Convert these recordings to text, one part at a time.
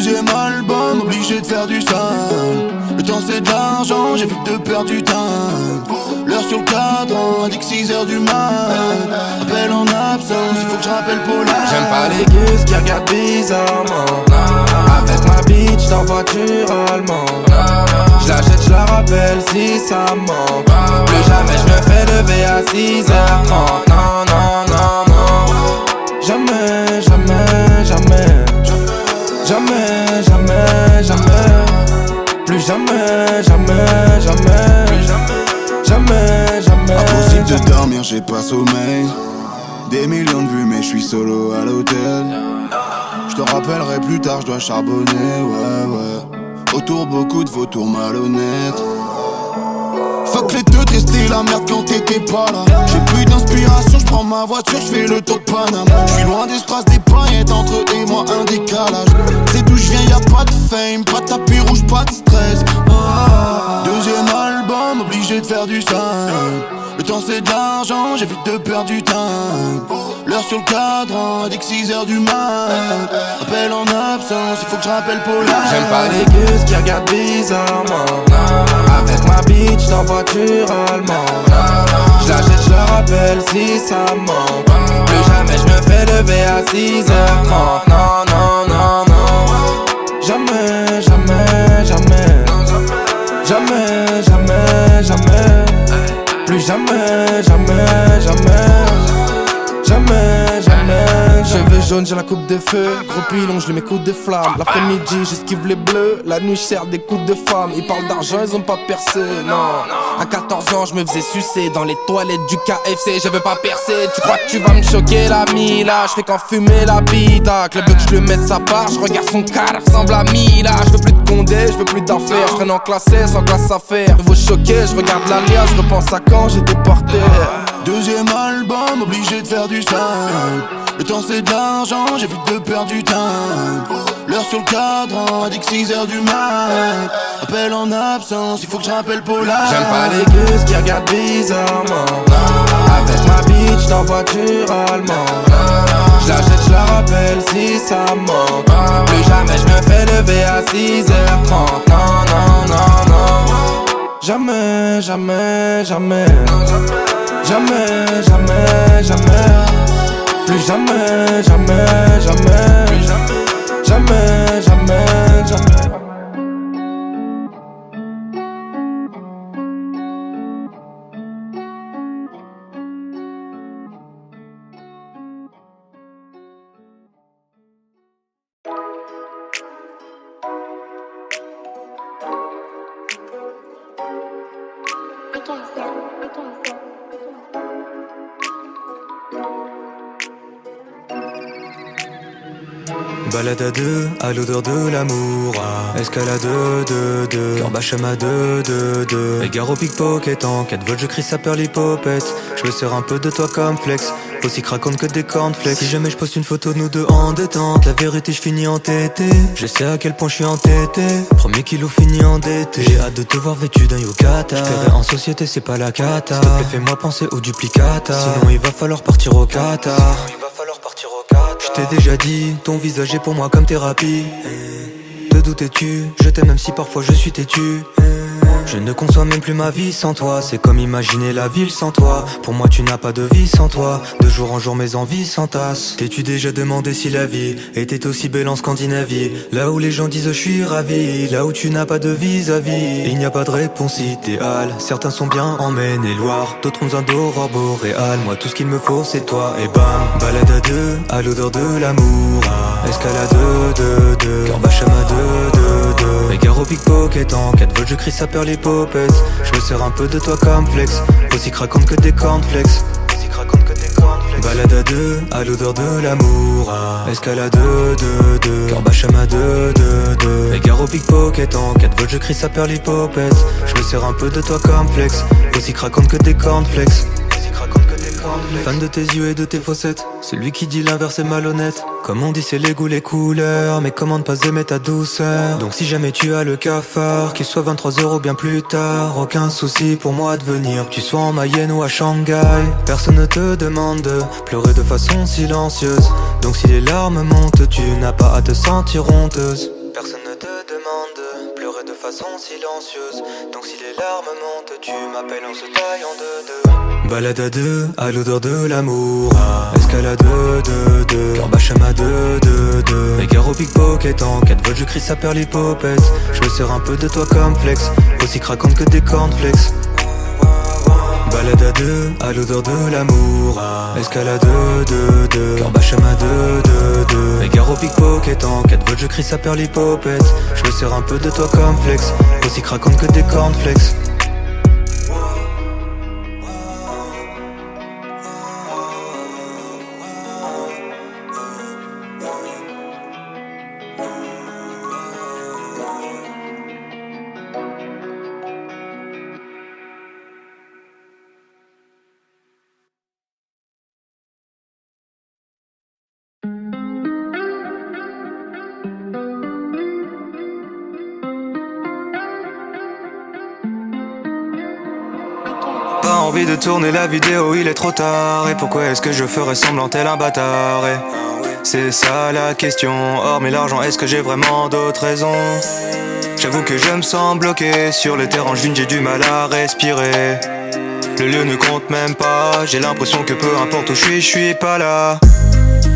Deuxième album, obligé de faire du sale. Le temps c'est de l'argent, j'évite de perdre du temps. L'heure sur le cadran, indique 6h du mat. Appel en absence, il faut que je rappelle Paula. J'aime pas les gus qui regardent bizarrement. Avec ma bitch dans voiture allemande. J'la jette, j'la rappelle si ça manque. Plus jamais j'me fais lever à 6h30. Non, non, non, non. Jamais, jamais, jamais. Jamais, jamais, jamais. Plus jamais, jamais, jamais. Jamais, jamais. Impossible de dormir, j'ai pas sommeil. Des millions de vues mais je suis solo à l'hôtel. Je te rappellerai plus tard, je dois charbonner, ouais, ouais. Autour beaucoup de vautours malhonnêtes. Fuck les deux, rester la merde quand t'étais pas là. J'ai plus d'inspiration, j'prends ma voiture, j'fais le tour de Paname. J'suis loin des strass, des paillettes, entre eux et moi un décalage. C'est d'où j'viens, y'a pas de fame, pas de tapis rouge, pas de stress. Deuxième album, obligé de faire du sale. Le temps c'est de l'argent, j'évite de perdre du temps. L'heure sur le cadran, indique 6h du mat. Appel en absence, il faut que je rappelle Paula. J'aime pas les gus qui regardent bizarrement. Avec ma bitch dans voiture allemande. J'la jette, j'la rappelle si ça manque. Plus jamais j'me fais lever à 6h30. Non, non, non, non. Jamais, jamais, jamais. Jamais, jamais, jamais. Plus jamais, jamais, jamais. Jamais, jamais. Cheveux jaunes, j'ai la coupe de feu. Gros pilon, je lui mets coups de flamme. L'après-midi, j'esquive les bleus. La nuit, je sers des coups de femmes. Ils parlent d'argent, ils ont pas percé, non. À 14 ans, je me faisais sucer dans les toilettes du KFC. Je veux pas percer. Tu crois que tu vas me choquer, l'ami? Là, je fais qu'enfumer la bida. Club veut que je le mette sa part. Je regarde son car, ressemble à Mila. Je veux plus de condé, je veux plus d'affaires. Je traîne en classe S, sans classe à faire. Nouveau choqué, je regarde l'alias. Je repense à quand j'étais porté. Deuxième album, obligé de faire du sale. Le temps c'est de l'argent, j'évite de perdre du temps. L'heure sur le cadran, indique 6h du mat. Appel en absence, il faut que je rappelle Paula. J'aime pas les gus qui regardent bizarrement. Avec ma bitch dans voiture allemande. J'la jette, j'la rappelle si ça manque. Plus jamais j'me fais lever à 6h30. Non, non, non, non. Jamais, jamais, jamais. Jamais, jamais, jamais. Plus jamais, jamais, jamais. Jamais, jamais, jamais. Balade à deux, à l'odeur de l'amour. Escalade de cœur bâche à ma 2. Égare au pickpocket en 4 volts, je crie ça perd l'hypopète. Je me sers un peu de toi comme flex, aussi craquante que des cornflakes. Si jamais je poste une photo de nous deux en détente, la vérité je finis entêté. Je sais à quel point je suis entêté. Premier kilo fini endetté. J'ai hâte de te voir vêtu d'un yokata. Je paierai en société, c'est pas la cata. S'il te plaît fais-moi penser au duplicata. Sinon il va falloir partir au Qatar. Je t'ai déjà dit, ton visage est pour moi comme thérapie. Te doutais-tu, je t'aime même si parfois je suis têtu. Je ne conçois même plus ma vie sans toi. C'est comme imaginer la ville sans toi. Pour moi tu n'as pas de vie sans toi. De jour en jour mes envies s'entassent. T'es-tu déjà demandé si la vie était aussi belle en Scandinavie? Là où les gens disent je suis ravi, là où tu n'as pas de vis-à-vis. Il n'y a pas de réponse idéale. Certains sont bien en Maine-et-Loire, d'autres ont besoin d'aurore boréale. Moi tout ce qu'il me faut c'est toi et bam. Balade à deux, à l'odeur de l'amour. Escalade de cœur bâche à ma 2. Égare au pickpocket en 4 volts, je crie ça perd l'hypopète. Je me sers un peu de toi comme flex, aussi craquante que des cornflakes. Balade à deux, à l'odeur de l'amour. Escalade de cœur bâche à ma 2. Égare au pickpocket en 4 volts, je crie ça perd l'hypopète. Je me sers un peu de toi comme flex, aussi craquante que des cornflakes. Fan de tes yeux et de tes fossettes. Celui qui dit l'inverse est malhonnête. Comme on dit c'est les goûts, les couleurs. Mais comment ne pas aimer ta douceur? Donc si jamais tu as le cafard, qu'il soit 23h ou bien plus tard, aucun souci pour moi de venir, que tu sois en Mayenne ou à Shanghai. Personne ne te demande de pleurer de façon silencieuse. Donc si les larmes montent, tu n'as pas à te sentir honteuse. façon silencieuse. Donc si les larmes montent, tu m'appelles, on se taille en deux. Balade à deux, à l'odeur de l'amour. Escalade de, cœur Bachama de. Égare au pickpocket, en 4 volts je crie ça perd l'hypopète. Je me sers un peu de toi comme flex, aussi craquante que des cornflakes. Balade à deux, à l'odeur de l'amour. Escalade de, cœur Bachama de. Égare au pickpocket, en 4 volts je crie ça perd l'hypopète. Je me sers un peu de toi comme flex, aussi craquante que des cornflakes. Pas envie de tourner la vidéo, il est trop tard. Et pourquoi est-ce que je ferais semblant tel un bâtard? Et c'est ça la question. Hormis l'argent, est-ce que j'ai vraiment d'autres raisons? J'avoue que je me sens bloqué sur le terrain juin, j'ai du mal à respirer. Le lieu ne compte même pas, j'ai l'impression que peu importe où je suis pas là.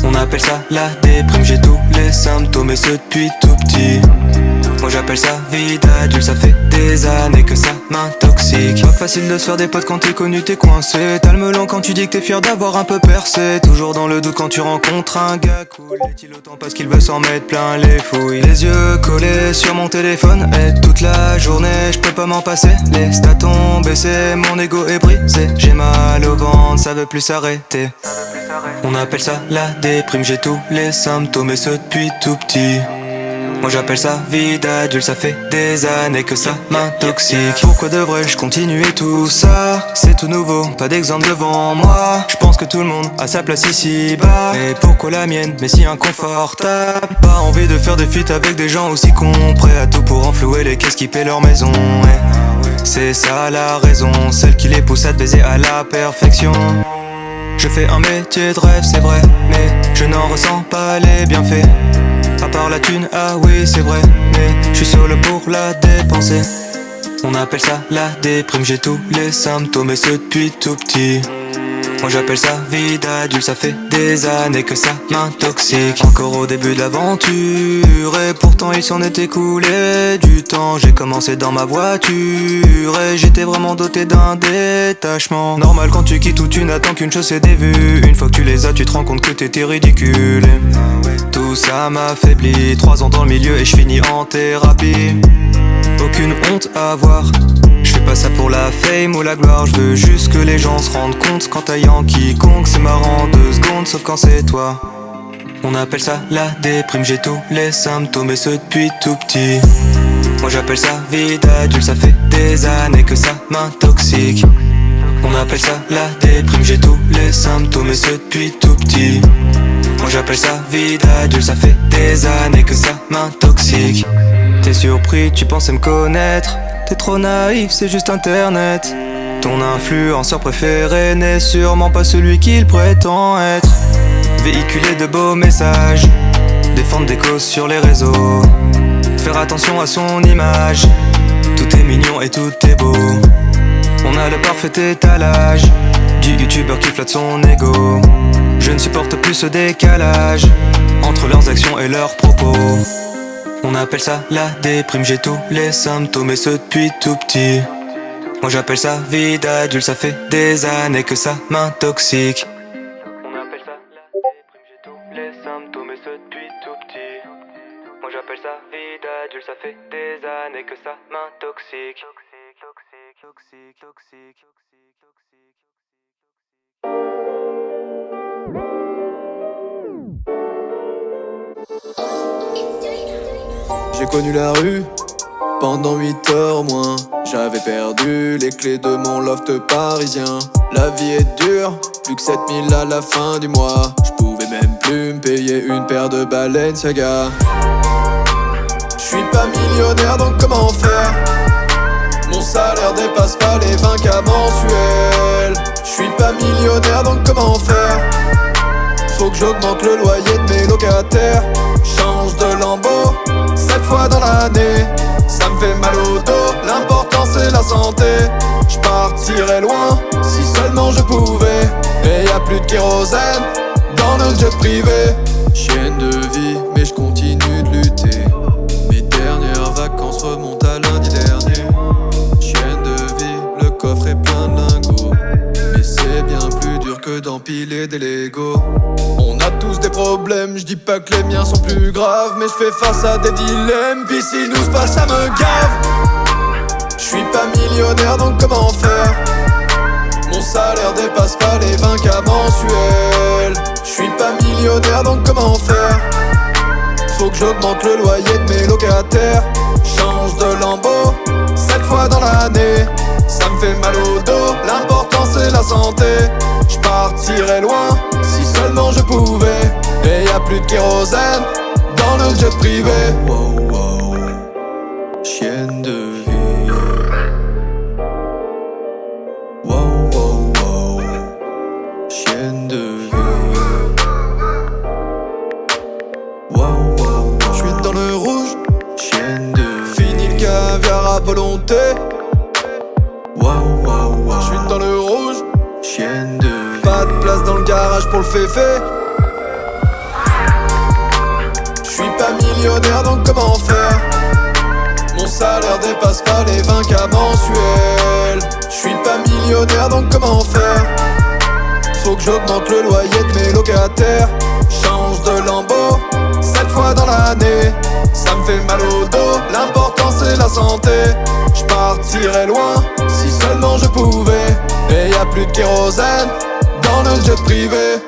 On appelle ça la déprime, j'ai tous les symptômes et ce depuis tout petit. Moi j'appelle ça vie d'adulte, ça fait des années que ça m'intoxique. Pas facile de se faire des potes quand t'es connu, t'es coincé. T'as le melon quand tu dis que t'es fier d'avoir un peu percé. Toujours dans le doute quand tu rencontres un gars cool. Est-il autant parce qu'il veut s'en mettre plein les fouilles? Les yeux collés sur mon téléphone et toute la journée je peux pas m'en passer. Les stats ont baissé, mon ego est brisé. J'ai mal au ventre, ça veut plus s'arrêter. On appelle ça la déprime, j'ai tous les symptômes et ce depuis tout petit. Moi j'appelle ça vie d'adulte, ça fait des années que ça m'intoxique. Pourquoi devrais-je continuer tout ça? C'est tout nouveau, pas d'exemple devant moi. Je pense que tout le monde a sa place ici bas. Et pourquoi la mienne, mais si inconfortable? Pas envie de faire des feats avec des gens aussi cons, prêts à tout pour enflouer les caisses qui paient leur maison. C'est ça la raison, celle qui les pousse à te baiser à la perfection. Je fais un métier de rêve, c'est vrai, mais je n'en ressens pas les bienfaits. À part la thune, ah oui c'est vrai, mais je suis solo pour la dépenser. On appelle ça la déprime, j'ai tous les symptômes et ce depuis tout petit. Moi j'appelle ça vie d'adulte, ça fait des années que ça m'intoxique. Encore au début de l'aventure et pourtant il s'en est écoulé du temps. J'ai commencé dans ma voiture et j'étais vraiment doté d'un détachement. Normal quand tu quittes où tu n'attends qu'une chose, c'est des vues. Une fois que tu les as, tu te rends compte que t'étais ridicule. Tout ça m'affaiblit, 3 ans dans le milieu et je finis en thérapie. Aucune honte à avoir, je fais pas ça pour la fame ou la gloire. Je veux juste que les gens se rendent compte qu'en taillant quiconque c'est marrant 2 secondes, sauf quand c'est toi. On appelle ça la déprime, j'ai tous les symptômes et ce depuis tout petit. Moi j'appelle ça vie d'adulte, ça fait des années que ça m'intoxique. On appelle ça la déprime, j'ai tous les symptômes et ce depuis tout petit. Moi j'appelle ça vie d'adulte, ça fait des années que ça m'intoxique. T'es surpris, tu pensais me connaître. T'es trop naïf, c'est juste internet. Ton influenceur préféré n'est sûrement pas celui qu'il prétend être. Véhiculer de beaux messages, défendre des causes sur les réseaux, faire attention à son image. Tout est mignon et tout est beau. On a le parfait étalage du youtubeur qui flatte son ego. Je ne supporte plus ce décalage entre leurs actions et leurs propos. On appelle ça la déprime, j'ai tous les symptômes et ce depuis tout petit. Moi j'appelle ça vie d'adulte, ça fait des années que ça m'intoxique. On appelle ça la déprime, j'ai tous les symptômes et ce depuis tout petit. Moi j'appelle ça vie d'adulte, ça fait des années que ça m'intoxique. J'ai connu la rue pendant 8 heures au moins. J'avais perdu les clés de mon loft parisien. La vie est dure, plus que 7000 à la fin du mois. Je pouvais même plus me payer une paire de Balenciaga. Je suis pas millionnaire donc comment faire? Mon salaire dépasse pas les 20K mensuels. Je suis pas millionnaire donc comment faire? Faut que j'augmente le loyer de mes locataires. Change de lambeau 7 fois dans l'année. Ça me fait mal c'est la santé. Je partirais loin si seulement je pouvais. Et y a plus de kérosène dans le jet privé. Chienne de vie, mais je continue de lutter. Mes dernières vacances remontent à lundi dernier. Chienne de vie, le coffre est plein de lingots. Mais c'est bien plus dur que d'empiler des Legos. On a tous des problèmes, je dis pas que les miens sont plus graves, mais je fais face à des dilemmes, pis s'il nous se passe ça me gave. Je suis pas millionnaire donc comment faire? Mon salaire dépasse pas les 20K mensuels. Je suis pas millionnaire donc comment faire? Faut que j'augmente le loyer de mes locataires. Change de lambeau 7 fois dans l'année. Ça me fait mal au dos, l'important c'est la santé. Je partirais loin si seulement je pouvais. Et y a plus de kérosène dans le jet privé. Wow, wow, chienne de vie. Wow, wow, wow, chienne de vie. Wow, wow, wow. J'suis dans le rouge, chienne de vie. Fini le caviar à volonté. Wow, wow, wow. J'suis dans le rouge, chienne de vie. Pas de place dans le garage pour le féfé. J'suis pas millionnaire donc comment faire? Mon salaire dépasse pas les 20K mensuels. J'suis pas millionnaire donc comment faire? Faut que j'augmente le loyer de mes locataires. Change de lambeau 7 fois dans l'année. Ça me fait mal au dos, l'important c'est la santé. Je partirais loin si seulement je pouvais. Et y a plus de kérosène dans le jet privé.